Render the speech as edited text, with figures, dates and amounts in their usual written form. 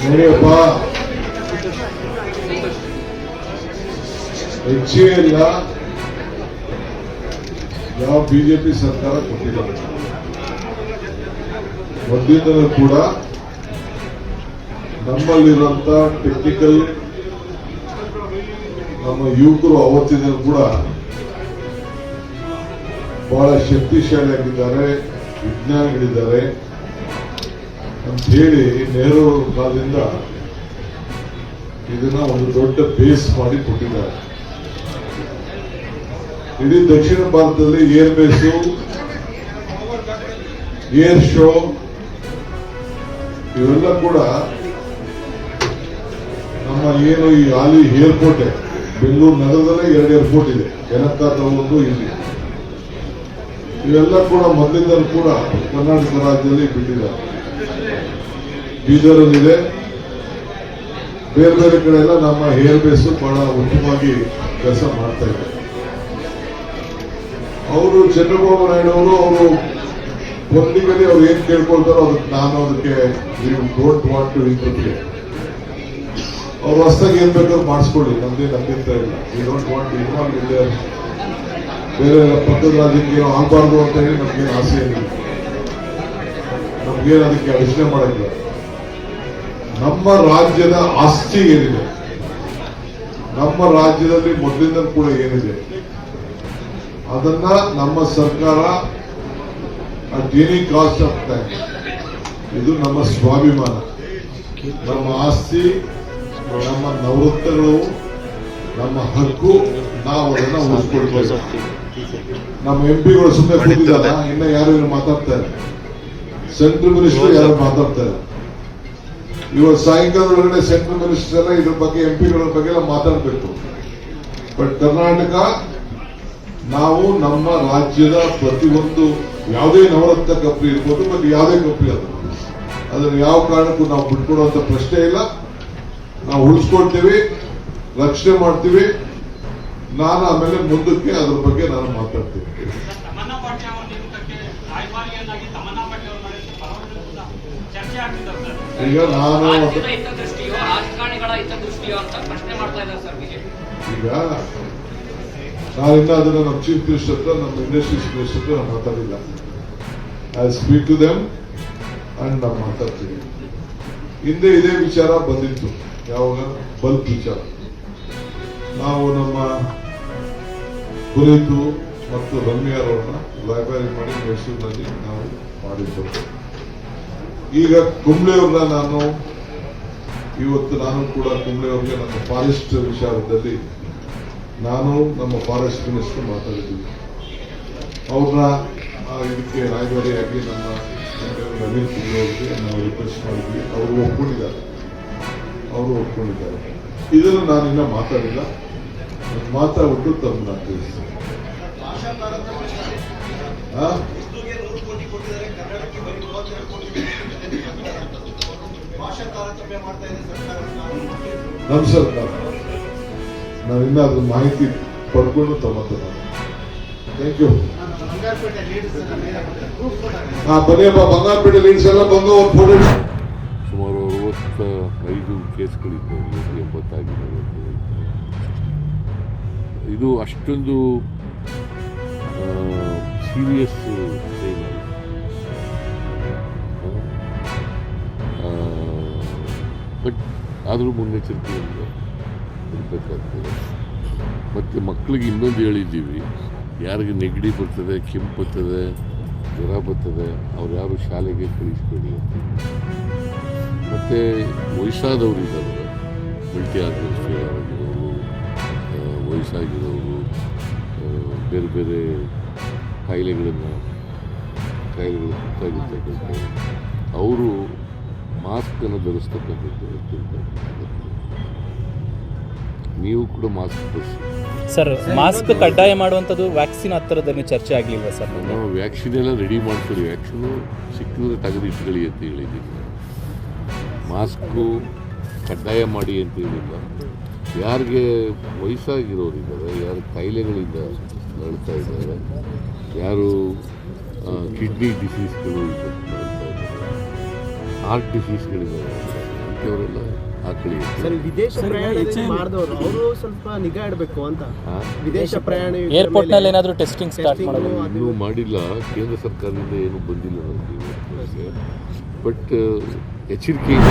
ನೋಡಿಯಪ್ಪ, ಹೆಚ್ಚೇ ಇಲ್ಲ ಯಾವ ಬಿಜೆಪಿ ಸರ್ಕಾರ ಕೊಟ್ಟಿಲ್ಲ. ಮೊದಲಿಂದಲೂ ಕೂಡ ನಮ್ಮಲ್ಲಿರುವಂತ ಟೆಕ್ನಿಕಲ್ ನಮ್ಮ ಯುವಕರು ಅವತ್ತಿನ ಕೂಡ ಬಹಳ ಶಕ್ತಿಶಾಲಿಯಾಗಿದ್ದಾರೆ, ವಿಜ್ಞಾನಿಗಳಿದ್ದಾರೆ ಅಂತ ಹೇಳಿ ನೆಹರು ಕಾಲದಿಂದ ಇದನ್ನ ಒಂದು ದೊಡ್ಡ ಬೇಸ್ ಮಾಡಿ ಕೊಟ್ಟಿದ್ದಾರೆ. ಇಡೀ ದಕ್ಷಿಣ ಭಾರತದಲ್ಲಿ ಏರ್ ಬೇಸು, ಏರ್ ಶೋ ಇವೆಲ್ಲ ಕೂಡ ನಮ್ಮ ಏನು ಈ ಹಾಲಿ ಏರ್ಪೋರ್ಟ್, ಬೆಂಗಳೂರು ನಗರದಲ್ಲೇ 2 ಏರ್ಪೋರ್ಟ್ ಇದೆ, ಯಲಹಂಕದ ಒಂದು ಇಲ್ಲಿ. ಇವೆಲ್ಲ ಕೂಡ ಮೊದಲಿಂದಲೂ ಕೂಡ ಕರ್ನಾಟಕ ರಾಜ್ಯದಲ್ಲಿ ಬಿಟ್ಟಿದ್ದಾರೆ. ಬೀದರಲ್ಲಿದೆ, ಬೇರೆ ಬೇರೆ ಕಡೆ ಎಲ್ಲ ನಮ್ಮ ಏರ್ ಬೇಸು ಬಹಳ ಉತ್ತಮವಾಗಿ ಕೆಲಸ ಮಾಡ್ತಾ ಇದ್ದಾರೆ. ಅವರು ಚಂದ್ರಬಾಬು ನಾಯ್ಡು ಅವರು ಪೊಲಿಟಿಕಲಿ ಅವ್ರು ಏನ್ ಕೇಳ್ಕೊಳ್ತಾರೋ ಅದಕ್ಕೆ ನಾನು ಅದಕ್ಕೆ ಡೋಂಟ್ ವಾಂಟ್ ಟು ಇಂಟರ್ಫಿಯರ್. ಅವ್ರು ಹೊಸದಾಗಿ ಏನ್ ಬೇಕಾದ್ರೂ ಮಾಡಿಸ್ಕೊಳ್ಳಿ, ನಮ್ದೇನು ಅಭ್ಯಂತ ಇಲ್ಲ. We don't want involve in their. ಬೇರೆ ಪಕ್ಕದ ರಾಜ್ಯಕ್ಕೆ ಏನೋ ಆಗಬಾರ್ದು ಅಂತ ಹೇಳಿ ನಮ್ಗೇನು ಆಸೆ ಏನಿಲ್ಲ, ನಮ್ಗೇನು ಅದಕ್ಕೆ ಯೋಚನೆ ಮಾಡಂಗಿಲ್ಲ. ನಮ್ಮ ರಾಜ್ಯದ ಆಸ್ತಿ ಏನಿದೆ, ನಮ್ಮ ರಾಜ್ಯದಲ್ಲಿ ಮೊದಲಿಂದ ಕೂಡ ಏನಿದೆ ಅದನ್ನ ನಮ್ಮ ಸರ್ಕಾರ at any cost of time, ಇದು ನಮ್ಮ ಸ್ವಾಭಿಮಾನ, ನಮ್ಮ ಆಸ್ತಿ, ನಮ್ಮ ನವರತ್ನಗಳು, ನಮ್ಮ ಹಕ್ಕು, ನಾವು ಅದನ್ನ ಉಳಿಸ್ಕೊಳ್ಬೇಕು. ನಮ್ಮ ಎಂಪಿಗಳು ಸುಮ್ಮನೆ ಕೂತಿದಾರ, ಇನ್ನ ಯಾರು ಮಾತಾಡ್ತಾರೆ, ಸೆಂಟ್ರಲ್ ಮಿನಿಸ್ಟರ್ ಯಾರು ಮಾತಾಡ್ತಾರೆ. ಇವತ್ತು ಸಾಯಂಕಾಲ ಒಳಗಡೆ ಸೆಂಟ್ರಲ್ ಮಿನಿಸ್ಟರ್ ಎಲ್ಲ ಇದ್ರ ಬಗ್ಗೆ ಎಂಪಿಗಳ ಬಗ್ಗೆ ಎಲ್ಲ ಮಾತಾಡಬೇಕು. ಬಟ್ ಕರ್ನಾಟಕ, ನಾವು ನಮ್ಮ ರಾಜ್ಯದ ಪ್ರತಿಯೊಂದು ಯಾವುದೇ ನವರತ್ನ ಕಂಪನಿ ಇರ್ಬೋದು, ಬಟ್ ಯಾವುದೇ ಕಂಪನಿ ಅದನ್ನು ಯಾವ ಕಾರಣಕ್ಕೂ ನಾವು ಬಿಟ್ಕೊಡುವಂತ ಪ್ರಶ್ನೆ ಇಲ್ಲ. ನಾವು ಉಳಿಸ್ಕೊಳ್ತೀವಿ, ರಕ್ಷಣೆ ಮಾಡ್ತೀವಿ. ನಾನು ಆಮೇಲೆ ಮುಂದಕ್ಕೆ ಅದ್ರ ಬಗ್ಗೆ ನಾನು ಮಾತಾಡ್ತೀನಿ. ಈಗ ನಾನು ನಾನಿನ್ನ ಅದನ್ನ ನಮ್ಮ ಚೀಫ್ ಮಿನಿಸ್ಟರ್ ಹತ್ರ, ನಮ್ಮ ಇಂಡಸ್ಟ್ರೀಸ್ ಮಿನಿಸ್ಟರ್ ಹತ್ರ ನಾನು ಮಾತಾಡಿಲ್ಲ. I speak to them and ನಾವು ಮಾತಾಡ್ತೀವಿ. ಹಿಂದೆ ಇದೇ ವಿಚಾರ ಬಂದಿತ್ತು, ಯಾವಾಗ ಬಲ್ಬ್ ವಿಚಾರ. ನಾವು ನಮ್ಮ ಪುನೀತು ಮತ್ತು ರಮ್ಯಾರವ್ರನ್ನ ಲೈಬ್ರರಿ ಮಾಡಿ ಮೈಸೂರಿನಲ್ಲಿ ನಾವು ಮಾಡಿದ್ದು. ಈಗ ಕುಂಬ್ಳೆಯವ್ರನ್ನ ನಾನು ಇವತ್ತು ಕೂಡ ಕುಂಬ್ಳೆಯವ್ರಿಗೆ ನನ್ನ ಫಾರೆಸ್ಟ್ ವಿಚಾರದಲ್ಲಿ ನಾನು ನಮ್ಮ ಫಾರೆಸ್ಟ್ ಮಿನಿಸ್ಟರ್ ಮಾತಾಡಿದ್ದೀವಿ. ಅವ್ರನ್ನ ಇದಕ್ಕೆ ರಾಯಭಾರಿಯಾಗಿ ನಮ್ಮ ನವೀನ್ ಕುಂಬ್ಳೆ ಅವರಿಗೆ ನಾವು ರಿಕ್ವೆಸ್ಟ್ ಮಾಡಿದ್ವಿ. ಅವರು ಒಪ್ಕೊಂಡಿದ್ದಾರೆ. ಇದನ್ನು ನಾನಿನ್ನ ಮಾತಾಡಿಲ್ಲ, ಮಾತಾಡ್ಬಿಟ್ಟು ತಮ್ಮನ್ನ ತಿಳಿಸ್ತೀನಿ. ನಮ್ಮ ಸರ್ಕಾರ ನಾವಿನ್ನ ಅದ್ರ ಮಾಹಿತಿ ಪಡ್ಕೊಂಡು ತಗೊಂತ. Thank you. ಬನ್ನಿಯಪ್ಪ, ಬಂಗಾರಪೇಟೆ ಲೀಡ್ಸ್ ಎಲ್ಲ ಬಂದು ಫೋಟೋ. ಸುಮಾರು 65 ಕೇಸ್ಗಳಿದ್ದವು, 80 ಆಗಿದೆ. ಇದು ಅಷ್ಟೊಂದು ಸೀರಿಯಸ್ ಕ್ರೈಮ್ ಅಲ್ಲ. ಬಟ್ ಆದರೂ ಮುನ್ನೆಚ್ಚರಿಕೆಯಿಂದ ಇರಬೇಕಾಗ್ತದೆ. ಮತ್ತು ಮಕ್ಕಳಿಗೆ ಇನ್ನೊಂದು ಹೇಳಿದ್ದೀವಿ, ಯಾರಿಗೆ ನೆಗಡಿ ಬರ್ತದೆ, ಕೆಮ್ಮು ಬರ್ತದೆ, ಜ್ವರ ಬರ್ತದೆ, ಅವ್ರು ಯಾರು ಶಾಲೆಗೆ ಕಳಿಸ್ಬೇಡಿ ಅಂತ. ಮತ್ತು ವಯಸ್ಸಾದವರು ಇದ್ದಾರೆ, ಮಲ್ಟಿ ಆರ್ಗನ್ಸ್ ಫೇಲ್ ಆಗಿರೋರು, ವಯಸ್ಸಾಗಿರೋರು, ಬೇರೆ ಬೇರೆ ಕಾಯಿಲೆಗಳು ತುತ್ತಾಗಿರ್ತಕ್ಕಂಥ ಅವರು ಮಾಸ್ಕನ್ನು ಧರಿಸ್ತಕ್ಕಂಥದ್ದು. ನೀವು ಕೂಡ ಮಾಸ್ಕ್ ಧರಿಸಿ ಸರ್. ಮಾಸ್ಕ್ ಕಡ್ಡಾಯ ಮಾಡುವಂಥದ್ದು ವ್ಯಾಕ್ಸಿನ್ ಹತ್ತಿರದಲ್ಲಿ ಚರ್ಚೆ ಆಗಲಿಲ್ಲ ಸರ್? ನಾವು ವ್ಯಾಕ್ಸಿನ್ ಎಲ್ಲ ರೆಡಿ ಮಾಡ್ತೀವಿ. ವ್ಯಾಕ್ಸಿನು ಸಿಕ್ಕಿದ್ರೆ ತೆಗೆದು ಇಟ್ಕೊಳ್ಳಿ ಅಂತ ಹೇಳಿದ್ದೀವಿ. ಮಾಸ್ಕು ಕಡ್ಡಾಯ ಮಾಡಿ ಅಂತ ಹೇಳಿಲ್ಲ. ಯಾರಿಗೆ ವಯಸ್ಸಾಗಿರೋರಿದ್ದಾರೆ, ಯಾರು ಕಾಯಿಲೆಗಳಿಂದ ನರಳ್ತಾ ಇದ್ದಾರೆ, ಯಾರು ಕಿಡ್ನಿ ಡಿಸೀಸ್ಗಳು ನರಳ್ತಾ ಇದ್ದಾರೆ, ಹಾರ್ಟ್ ಡಿಸೀಸ್ಗಳಿಂದ ಅವರೆಲ್ಲ ಹಾಕೊಳ್ಳಿ. ಸರ್ ವಿದೇಶ ಪ್ರಯಾಣ ಮಾಡಿದವರು ಅವರು ಸ್ವಲ್ಪ ನಿಗಾ ಇಡಬೇಕು ಅಂತ. ಆ? ವಿದೇಶ ಪ್ರಯಾಣ ಏರ್ಪೋರ್ಟ್ನಲ್ಲಿ ಏನಾದರೂ ಟೆಸ್ಟಿಂಗ್ ಸ್ಟಾರ್ಟ್ ಮಾಡೋದು? ಇನ್ನೂ ಮಾಡಿಲ್ಲ, ಕೇಂದ್ರ ಸರ್ಕಾರದಿಂದ ಏನು ಬಂದಿಲ್ಲ ನಮಗೆ. ಬಟ್ ಎಚ್ಚರಿಕೆಯಿಂದ